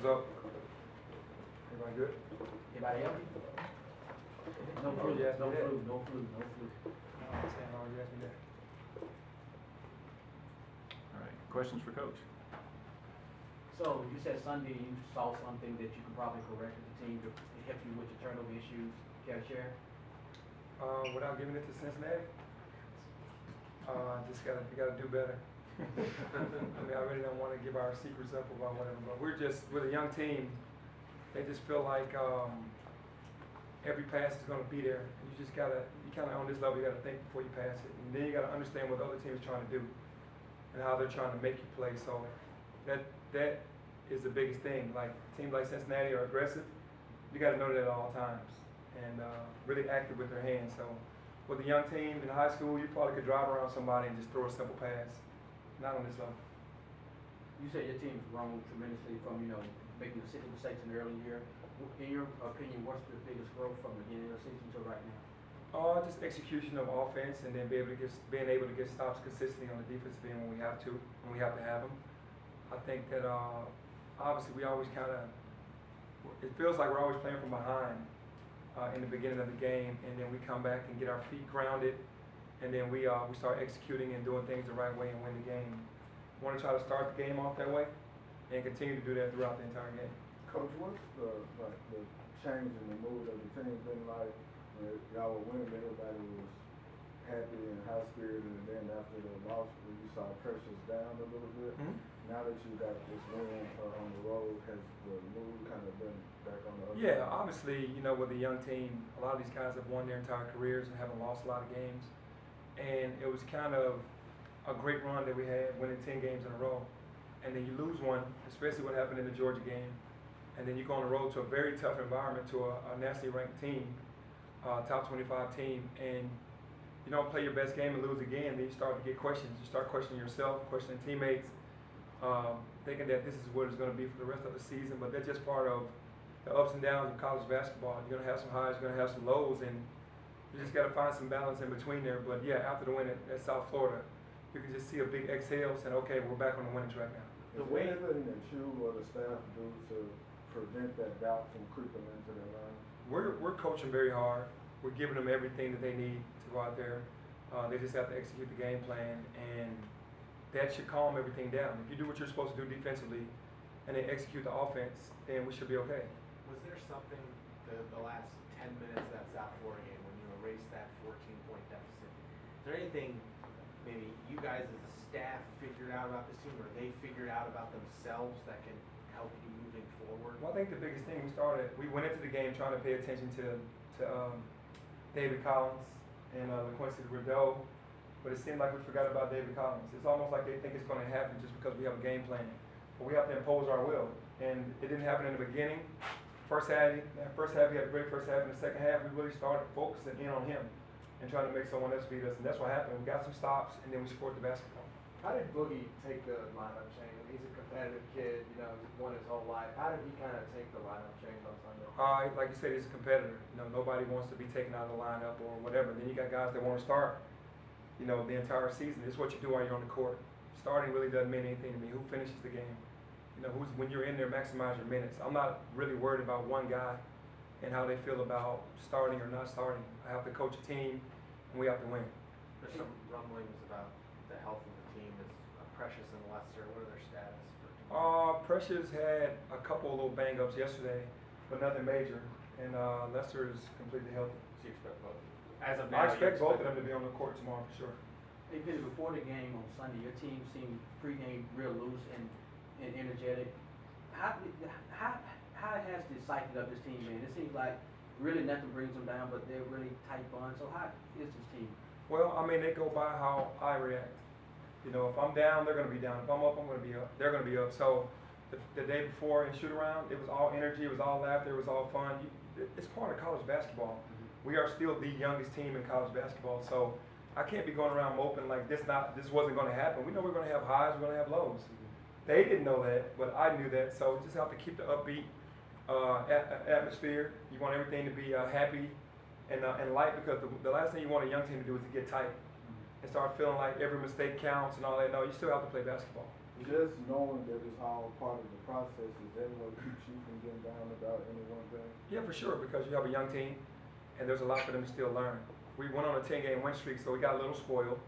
What's up? Everybody good? Anybody else? No Oh, flu, yes, no we did. flu, no flu, no flu. I'm saying, oh, you asked me that. All right, questions for Coach? So you said Sunday you saw something that you can probably correct with the team to help you with your turnover issues. Care to share? Without giving it to Cincinnati, you gotta do better. I mean, I really don't want to give our secrets up about whatever, but we're a young team. They just feel like every pass is going to be there. And you kind of on this level, you got to think before you pass it, and then you got to understand what the other team is trying to do and how they're trying to make you play. So that is the biggest thing. Like teams like Cincinnati are aggressive. You got to know that at all times and really active with their hands. So with a young team in high school, you probably could drive around somebody and just throw a simple pass. Not on this level. You said your team's grown tremendously from, making the city mistakes in the early year. In your opinion, what's the biggest growth from the beginning of the season to right now? Just execution of offense and then being able to get stops consistently on the defensive end when we have to have them. I think that obviously we always it feels like we're always playing from behind in the beginning of the game, and then we come back and get our feet grounded, and then we start executing and doing things the right way and win the game. We want to try to start the game off that way and continue to do that throughout the entire game. Coach, what's the change in the mood of the team been like? When y'all were winning, everybody was happy and high spirited, and then after the loss, when you saw pressures down a little bit. Mm-hmm. Now that you got this win on the road, has the mood kind of been back on the other Yeah, side? obviously, with a young team, a lot of these guys have won their entire careers and haven't lost a lot of games. And it was kind of a great run that we had, winning 10 games in a row. And then you lose one, especially what happened in the Georgia game. And then you go on the road to a very tough environment, to a nationally ranked team, top 25 team, and you don't play your best game and lose again, then you start to get questions. You start questioning yourself, questioning teammates, thinking that this is what it's going to be for the rest of the season. But that's just part of the ups and downs of college basketball. You're going to have some highs, you're going to have some lows, and you just got to find some balance in between there. But yeah, after the win at South Florida, you can just see a big exhale saying, okay, we're back on the winning track now. Is there anything that you or the staff do to prevent that doubt from creeping into their line? We're coaching very hard. We're giving them everything that they need to go out there. They just have to execute the game plan, and that should calm everything down. If you do what you're supposed to do defensively and then execute the offense, then we should be okay. Was there something the last 10 minutes of that South Florida game when you erased that 14-point deficit? Is there anything maybe you guys as a staff figured out about this team, or they figured out about themselves that can help you moving forward? Well, I think the biggest thing we went into the game trying to pay attention to David Collins and LaQuincy Rideau, but it seemed like we forgot about David Collins. It's almost like they think it's going to happen just because we have a game plan, but we have to impose our will, and it didn't happen in the beginning. First half, he had a great first half. In the second half, we really started focusing in on him and trying to make someone else beat us, and that's what happened. We got some stops, and then we scored the basketball. How did Boogie take the lineup change? He's a competitive kid, he's won his whole life. How did he kind of take the lineup change on Sunday? Like you said, he's a competitor. Nobody wants to be taken out of the lineup or whatever. Then you got guys that want to start, the entire season. It's what you do while you're on the court. Starting really doesn't mean anything to me. Who finishes the game? When you're in there, maximize your minutes. I'm not really worried about one guy and how they feel about starting or not starting. I have to coach a team, and we have to win. There's some rumblings about the health of the team. Is Precious and Lester, what are their status? Precious had a couple of little bang-ups yesterday, but nothing major. And Lester is completely healthy. So you expect both? As of now, I expect both of them to be on the court tomorrow for sure. Hey, Penny, before the game on Sunday, your team seemed pre-game real loose and energetic. How has the psyche of this team been? It seems like really nothing brings them down, but they're really tight bond. So how is this team? Well, they go by how I react. If I'm down, they're going to be down. If I'm up, I'm going to be up. They're going to be up. So the day before in shoot-around, it was all energy, it was all laughter, it was all fun. It's part of college basketball. Mm-hmm. We are still the youngest team in college basketball. So I can't be going around moping like this wasn't going to happen. We know we're going to have highs, we're going to have lows. Mm-hmm. They didn't know that, but I knew that. So we just have to keep the upbeat atmosphere. You want everything to be happy and light, because the last thing you want a young team to do is to get tight and start feeling like every mistake counts and all that. No, you still have to play basketball. Just knowing that it's all part of the process, is that what keeps you from getting down about any one thing? Yeah, for sure, because you have a young team, and there's a lot for them to still learn. We went on a 10-game win streak, so we got a little spoiled.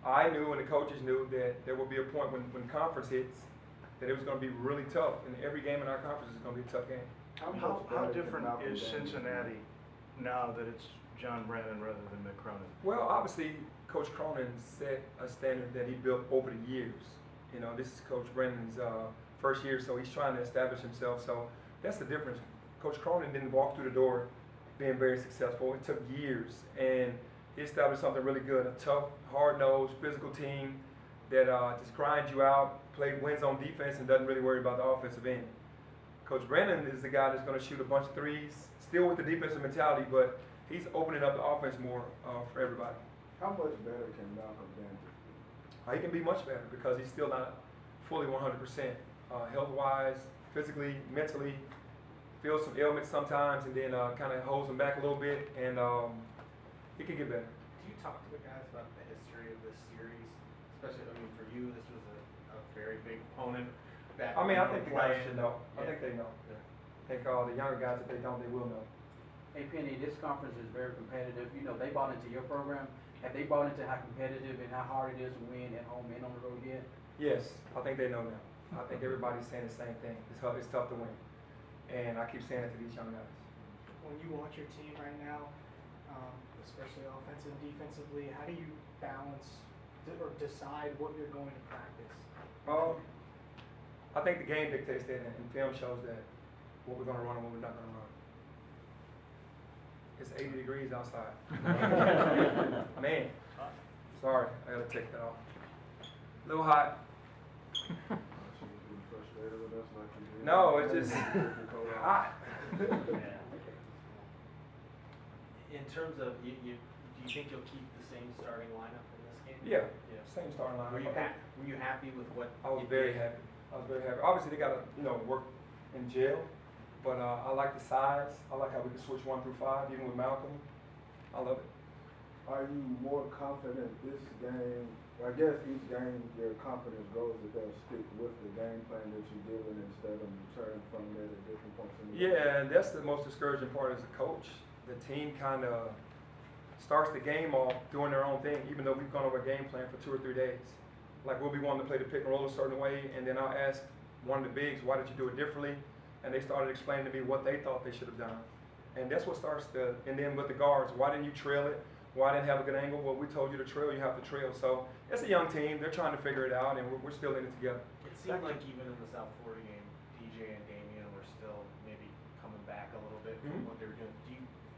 I knew and the coaches knew that there would be a point when conference hits that it was going to be really tough, and every game in our conference is going to be a tough game. How How different is Cincinnati now that it's John Brennan rather than Mick Cronin? Well, obviously, Coach Cronin set a standard that he built over the years. You know, this is Coach Brennan's first year, so he's trying to establish himself. So that's the difference. Coach Cronin didn't walk through the door being very successful. It took years, and he established something really good. A tough, hard-nosed, physical team that just grinds you out, wins on defense, and doesn't really worry about the offensive end. Coach Brennan is the guy that's going to shoot a bunch of threes, still with the defensive mentality, but he's opening up the offense more for everybody. How much better can Malcolm Bender be? He can be much better because he's still not fully 100%. Health-wise, physically, mentally, feels some ailments sometimes, and then kind of holds him back a little bit, and he can get better. Do you talk to the guys about the history of this series? Especially, I mean, for you, this was a very big opponent back I mean, when I you think were the guys playing. should know. I Yeah. think they know. Yeah. I think the younger guys, if they don't, they will know. Hey Penny, this conference is very competitive. You know, they bought into your program. Have they bought into how competitive and how hard it is to win at home and on the road yet? Yes, I think they know now. I think everybody's saying the same thing. It's tough to win. And I keep saying it to these young guys. When you watch your team right now, especially offensive and defensively, how do you balance or decide what you're going to practice? I think the game dictates that, and film shows that what we're going to run and what we're not going to run. It's 80 degrees outside. Man, sorry, I got to take that off. A little hot. Should you be frustrated with us like you did? No, it's just hot. In terms of do you think you'll keep the same starting lineup in this game? Yeah, Yeah. same starting line. Were you happy with what? I was you very did? happy. Obviously, they got to work in jail, but I like the size. I like how we can switch 1 through 5, even with Malcolm. I love it. Are you more confident this game? I guess each game your confidence grows that they'll stick with the game plan that you're given instead of returning from it at different points in the game. Yeah, and that's the most discouraging part as a coach. The team kind of starts the game off doing their own thing, even though we've gone over a game plan for 2 or 3 days. Like we'll be wanting to play the pick and roll a certain way, and then I'll ask one of the bigs, why did you do it differently? And they started explaining to me what they thought they should have done. And that's what starts and then with the guards, why didn't you trail it? Why didn't have a good angle? Well, we told you to trail, you have to trail. So it's a young team, they're trying to figure it out, and we're still in it together. It seemed like even in the South Florida game, DJ and Damian were still maybe coming back a little bit from Mhm. what they were doing.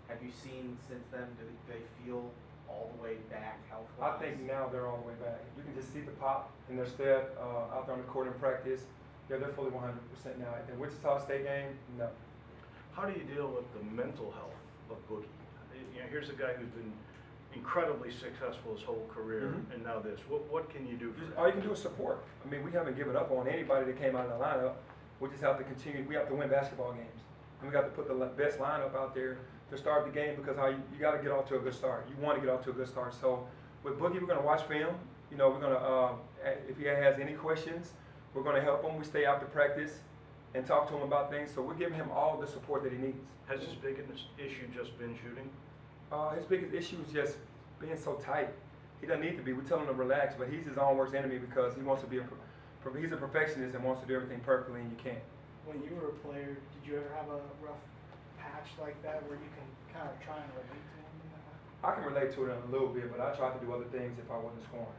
Have you seen since then? Do they feel all the way back I health-wise? think now they're all the way back. You can just see the pop in their step out there on the court in practice. Yeah, they're fully 100% now. In Wichita State game, no. How do you deal with the mental health of Boogie? You know, here's a guy who's been incredibly successful his whole career, Mhm. and now this. What can you do for All you can do is support. I mean, we haven't given up on anybody that came out of the lineup. We just have to continue. We have to win basketball games. And we got to put the best lineup out there to start the game because you got to get off to a good start. You want to get off to a good start. So with Boogie, we're going to watch film. You know, we're going to, if he has any questions, we're going to help him. We stay after practice and talk to him about things. So we're giving him all the support that he needs. Has his biggest issue just been shooting? His biggest issue is just being so tight. He doesn't need to be. We tell him to relax, but he's his own worst enemy because he wants to be he's a perfectionist and wants to do everything perfectly, and you can't. When you were a player, did you ever have a rough patch like that where you can kind of try and relate to him in that way? I can relate to it a little bit, but I try to do other things if I wasn't scoring.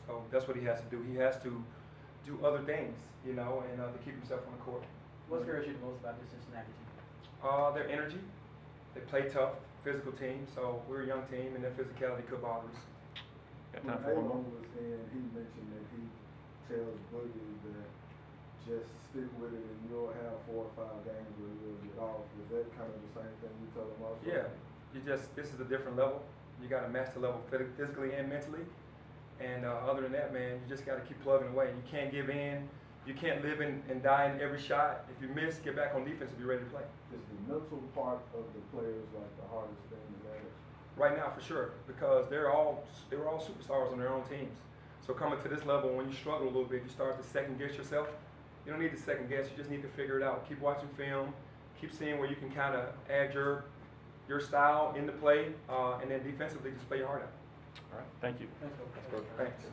So that's what he has to do. He has to do other things, and to keep himself on the court. What scares you the most about this Cincinnati team? Their energy. They play tough, physical team. So we're a young team, and their physicality could bother us. Got When time for one Avon more? was in, he mentioned that he tells Boogie that just stick with it and you'll have 4 or 5 games where you'll get off. Is that kind of the same thing you tell him also? Yeah. This is a different level. You got to match the level physically and mentally. And other than that, man, you just got to keep plugging away. You can't give in. You can't live and die in every shot. If you miss, get back on defense and be ready to play. Is the mental part of the players like the hardest thing to manage? Right now, for sure, because they were all superstars on their own teams. So coming to this level, when you struggle a little bit, you start to second guess yourself. You don't need to second guess, you just need to figure it out. Keep watching film, keep seeing where you can kind of add your style into play, and then defensively just play your heart out. All right, thank you. Thanks, Coach. Thanks.